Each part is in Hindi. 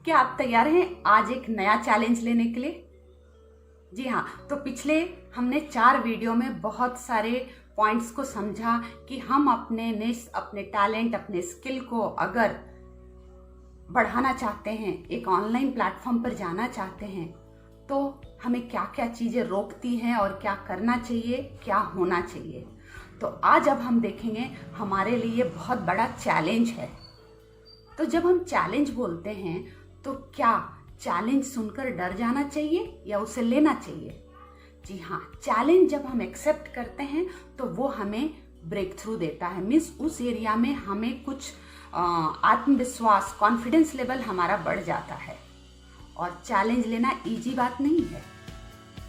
क्या आप तैयार हैं आज एक नया चैलेंज लेने के लिए? जी हाँ, तो पिछले हमने 4 वीडियो में बहुत सारे पॉइंट्स को समझा कि हम अपने निश, अपने टैलेंट, अपने स्किल को अगर बढ़ाना चाहते हैं, एक ऑनलाइन प्लेटफॉर्म पर जाना चाहते हैं, तो हमें क्या क्या चीज़ें रोकती हैं और क्या करना चाहिए, क्या होना चाहिए। तो आज अब हम देखेंगे हमारे लिए बहुत बड़ा चैलेंज है। तो जब हम चैलेंज बोलते हैं तो क्या चैलेंज सुनकर डर जाना चाहिए या उसे लेना चाहिए? जी हाँ, चैलेंज जब हम एक्सेप्ट करते हैं तो वो हमें ब्रेक थ्रू देता है। मीन्स उस एरिया में हमें कुछ आत्मविश्वास, कॉन्फिडेंस लेवल हमारा बढ़ जाता है। और चैलेंज लेना इजी बात नहीं है।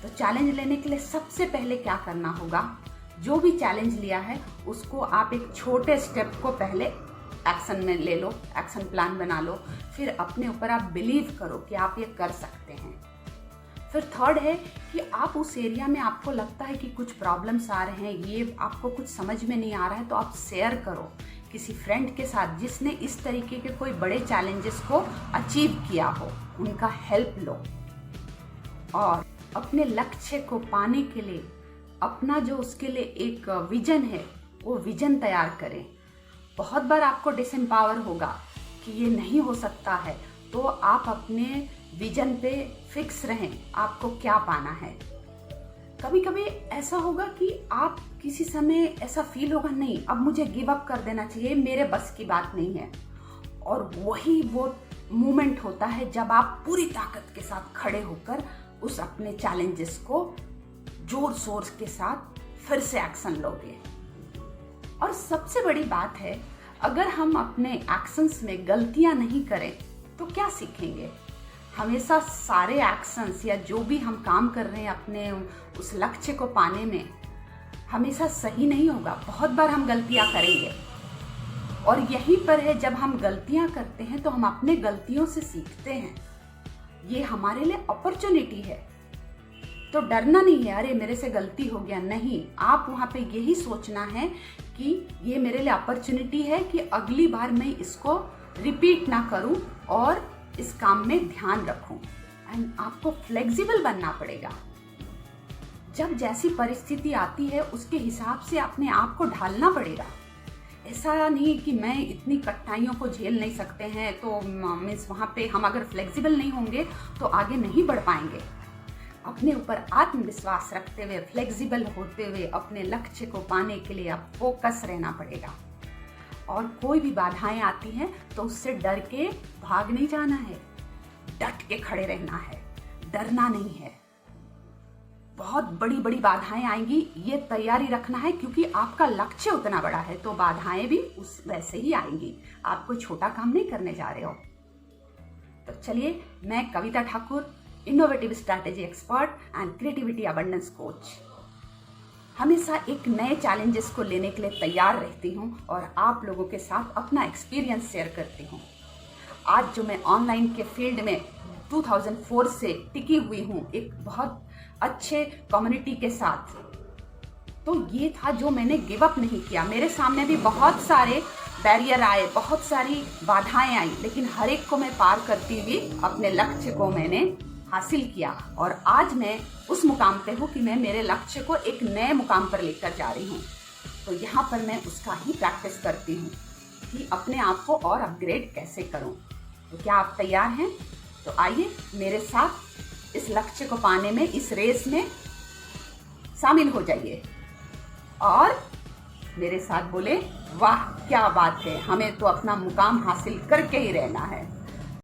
तो चैलेंज लेने के लिए सबसे पहले क्या करना होगा? जो भी चैलेंज लिया है उसको आप एक छोटे स्टेप को पहले एक्शन में ले लो, एक्शन प्लान बना लो। फिर अपने ऊपर आप बिलीव करो कि आप ये कर सकते हैं। फिर थर्ड है कि आप उस एरिया में आपको लगता है कि कुछ प्रॉब्लम्स आ रहे हैं, ये आपको कुछ समझ में नहीं आ रहा है, तो आप शेयर करो किसी फ्रेंड के साथ जिसने इस तरीके के कोई बड़े चैलेंजेस को अचीव किया हो, उनका हेल्प लो। और अपने लक्ष्य को पाने के लिए अपना जो उसके लिए एक विजन है, वो विजन तैयार करें। बहुत बार आपको डिसएम्पावर होगा कि ये नहीं हो सकता है, तो आप अपने विजन पे फिक्स रहें, आपको क्या पाना है। कभी कभी ऐसा होगा कि आप किसी समय ऐसा फील होगा, नहीं अब मुझे गिव अप कर देना चाहिए, मेरे बस की बात नहीं है। और वही वो मोमेंट होता है जब आप पूरी ताकत के साथ खड़े होकर उस अपने चैलेंजेस को जोर शोर के साथ फिर से एक्शन लोगे। और सबसे बड़ी बात है, अगर हम अपने एक्शंस में गलतियां नहीं करें तो क्या सीखेंगे? हमेशा सारे एक्शंस या जो भी हम काम कर रहे हैं अपने उस लक्ष्य को पाने में हमेशा सही नहीं होगा। बहुत बार हम गलतियां करेंगे और यहीं पर है, जब हम गलतियां करते हैं तो हम अपने गलतियों से सीखते हैं। ये हमारे लिए अपॉर्चुनिटी है। तो डरना नहीं है, अरे मेरे से गलती हो गया, नहीं। आप वहाँ पे यही सोचना है कि ये मेरे लिए अपॉर्चुनिटी है कि अगली बार मैं इसको रिपीट ना करूं और इस काम में ध्यान रखूं। एंड आपको फ्लेक्सिबल बनना पड़ेगा। जब जैसी परिस्थिति आती है उसके हिसाब से अपने आप को ढालना पड़ेगा। ऐसा नहीं कि मैं इतनी कठिनाइयों को झेल नहीं सकते हैं, तो मीन्स वहाँ पे हम अगर फ्लेक्सिबल नहीं होंगे तो आगे नहीं बढ़ पाएंगे। अपने ऊपर आत्मविश्वास रखते हुए, फ्लेक्सिबल होते हुए अपने लक्ष्य को पाने के लिए आप फोकस रहना पड़ेगा। और कोई भी बाधाएं आती हैं तो उससे डर के भाग नहीं जाना है, डट के खड़े रहना है, डरना नहीं है। बहुत बड़ी बड़ी बाधाएं आएंगी, ये तैयारी रखना है, क्योंकि आपका लक्ष्य उतना बड़ा है तो बाधाएं भी उस वैसे ही आएंगी। आप कोई छोटा काम नहीं करने जा रहे हो। तो चलिए, मैं Kavita Thakur, innovative strategy expert and creativity abundance coach, हमेशा एक नए चैलेंजेस को लेने के लिए तैयार रहती हूँ और आप लोगों के साथ अपना एक्सपीरियंस शेयर करती हूँ। आज जो मैं ऑनलाइन के फील्ड में 2004 से टिकी हुई हूँ एक बहुत अच्छे कम्युनिटी के साथ, तो ये था जो मैंने गिव अप नहीं किया। मेरे सामने भी बहुत सारे बैरियर आए, बहुत सारी बाधाएं आई, लेकिन हर एक को मैं पार करती हुई अपने लक्ष्य को मैंने हासिल किया। और आज मैं उस मुकाम पे हूँ कि मैं मेरे लक्ष्य को एक नए मुकाम पर लेकर जा रही हूँ। तो यहाँ पर मैं उसका ही प्रैक्टिस करती हूँ कि अपने आप को और अपग्रेड कैसे करूँ। तो क्या आप तैयार हैं? तो आइए मेरे साथ इस लक्ष्य को पाने में, इस रेस में शामिल हो जाइए और मेरे साथ बोले, वाह क्या बात है, हमें तो अपना मुकाम हासिल करके ही रहना है।